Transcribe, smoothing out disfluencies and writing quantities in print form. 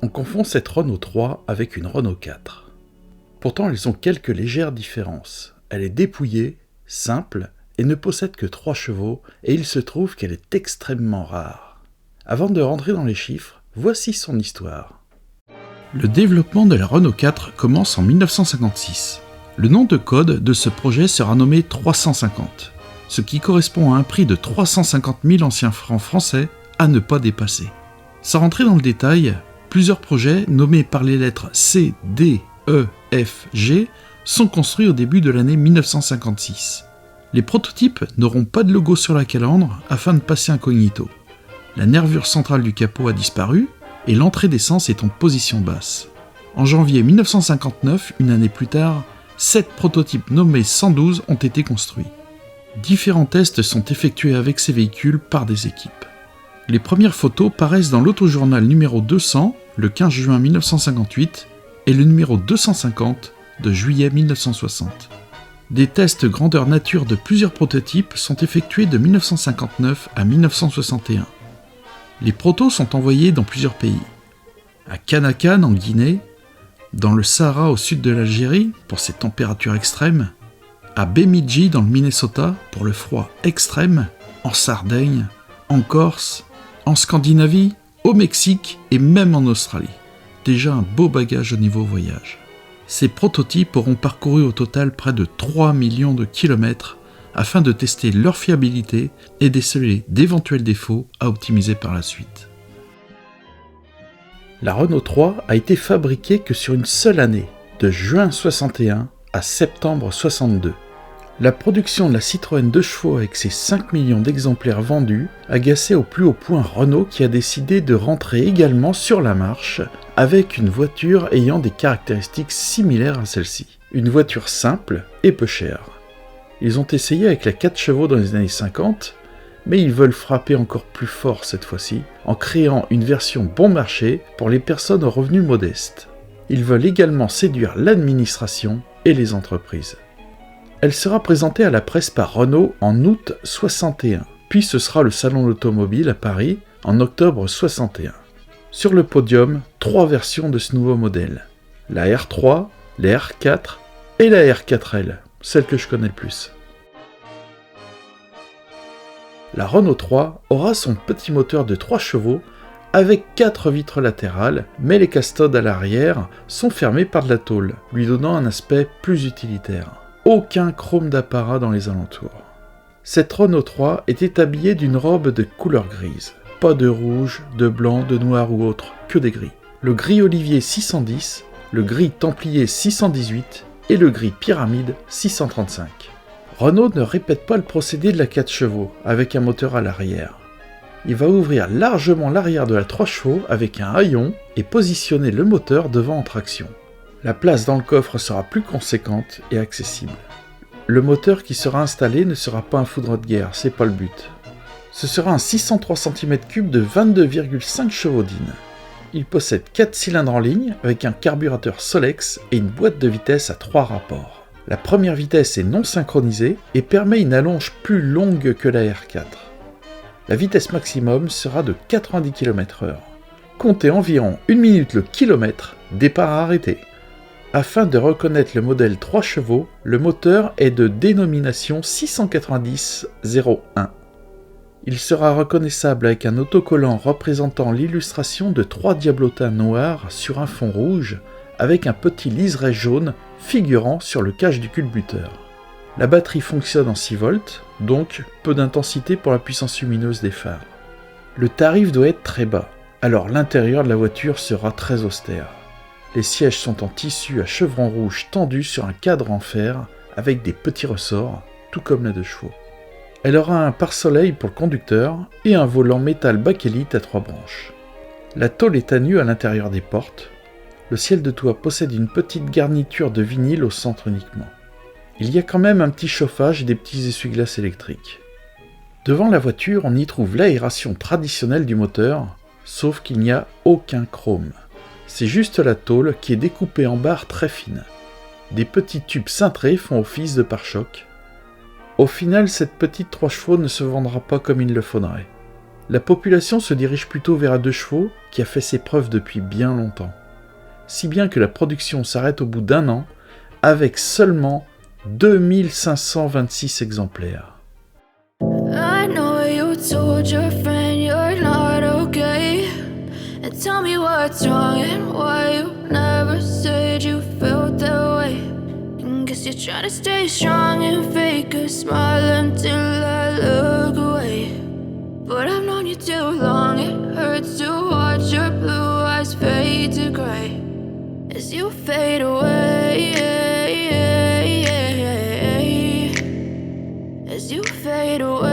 on confond cette Renault 3 avec une Renault 4. Pourtant, elles ont quelques légères différences. Elle est dépouillée, simple, et ne possède que 3 chevaux, et il se trouve qu'elle est extrêmement rare. Avant de rentrer dans les chiffres, voici son histoire. Le développement de la Renault 4 commence en 1956. Le nom de code de ce projet sera nommé 350, ce qui correspond à un prix de 350 000 anciens francs français à ne pas dépasser. Sans rentrer dans le détail, plusieurs projets nommés par les lettres C, D, E, F, G sont construits au début de l'année 1956. Les prototypes n'auront pas de logo sur la calandre afin de passer incognito. La nervure centrale du capot a disparu et l'entrée d'essence est en position basse. En janvier 1959, une année plus tard, 7 prototypes nommés 112 ont été construits. Différents tests sont effectués avec ces véhicules par des équipes. Les premières photos paraissent dans l'autojournal numéro 200, le 15 juin 1958, et le numéro 250 de juillet 1960. Des tests grandeur nature de plusieurs prototypes sont effectués de 1959 à 1961. Les protos sont envoyés dans plusieurs pays. À Canacan en Guinée, dans le Sahara au sud de l'Algérie pour ses températures extrêmes, à Bemidji dans le Minnesota pour le froid extrême, en Sardaigne, en Corse, en Scandinavie, au Mexique et même en Australie. Déjà un beau bagage au niveau voyage. Ces prototypes auront parcouru au total près de 3 millions de kilomètres afin de tester leur fiabilité et déceler d'éventuels défauts à optimiser par la suite. La Renault 3 a été fabriquée que sur une seule année, de juin 61 à septembre 62. La production de la Citroën 2 chevaux avec ses 5 millions d'exemplaires vendus a agacé au plus haut point Renault qui a décidé de rentrer également sur la marche avec une voiture ayant des caractéristiques similaires à celle-ci. Une voiture simple et peu chère. Ils ont essayé avec la 4 chevaux dans les années 50, mais ils veulent frapper encore plus fort cette fois-ci en créant une version bon marché pour les personnes aux revenus modestes. Ils veulent également séduire l'administration et les entreprises. Elle sera présentée à la presse par Renault en août 61, puis ce sera le salon de l'automobile à Paris en octobre 61. Sur le podium, 3 versions de ce nouveau modèle. La R3, la R4 et la R4L, celle que je connais le plus. La Renault 3 aura son petit moteur de 3 chevaux avec 4 vitres latérales, mais les castodes à l'arrière sont fermés par de la tôle, lui donnant un aspect plus utilitaire. Aucun chrome d'apparat dans les alentours. Cette Renault 3 était habillée d'une robe de couleur grise. Pas de rouge, de blanc, de noir ou autre, que des gris. Le gris Olivier 610, le gris Templier 618 et le gris Pyramide 635. Renault ne répète pas le procédé de la 4 chevaux avec un moteur à l'arrière. Il va ouvrir largement l'arrière de la 3 chevaux avec un haillon et positionner le moteur devant en traction. La place dans le coffre sera plus conséquente et accessible. Le moteur qui sera installé ne sera pas un foudre de guerre, c'est pas le but. Ce sera un 603 cm3 de 22,5 chevaux d'In. Il possède 4 cylindres en ligne avec un carburateur Solex et une boîte de vitesse à 3 rapports. La première vitesse est non synchronisée et permet une allonge plus longue que la R4. La vitesse maximum sera de 90 km/h. Comptez environ 1 minute le kilomètre, départ arrêté. Afin de reconnaître le modèle 3 chevaux, le moteur est de dénomination 690-01. Il sera reconnaissable avec un autocollant représentant l'illustration de 3 diablotins noirs sur un fond rouge avec un petit liseré jaune figurant sur le cache du culbuteur. La batterie fonctionne en 6 volts, donc peu d'intensité pour la puissance lumineuse des phares. Le tarif doit être très bas, alors l'intérieur de la voiture sera très austère. Les sièges sont en tissu à chevrons rouges tendus sur un cadre en fer avec des petits ressorts, tout comme la 2 chevaux. Elle aura un pare-soleil pour le conducteur et un volant métal bakélite à 3 branches. La tôle est à nu à l'intérieur des portes. Le ciel de toit possède une petite garniture de vinyle au centre uniquement. Il y a quand même un petit chauffage et des petits essuie-glaces électriques. Devant la voiture, on y trouve l'aération traditionnelle du moteur, sauf qu'il n'y a aucun chrome. C'est juste la tôle qui est découpée en barres très fines. Des petits tubes cintrés font office de pare-choc. Au final, cette petite 3 chevaux ne se vendra pas comme il le faudrait. La population se dirige plutôt vers un 2 chevaux qui a fait ses preuves depuis bien longtemps. Si bien que la production s'arrête au bout d'1 an avec seulement 2526 exemplaires. I know you told your friend you're not okay. And tell me what's wrong and why you never said you felt that way. And guess you're trying to stay strong and fake a smile until I look away. But I've known you too long, it hurts to watch your blue eyes fade to gray as you fade away, as you fade away.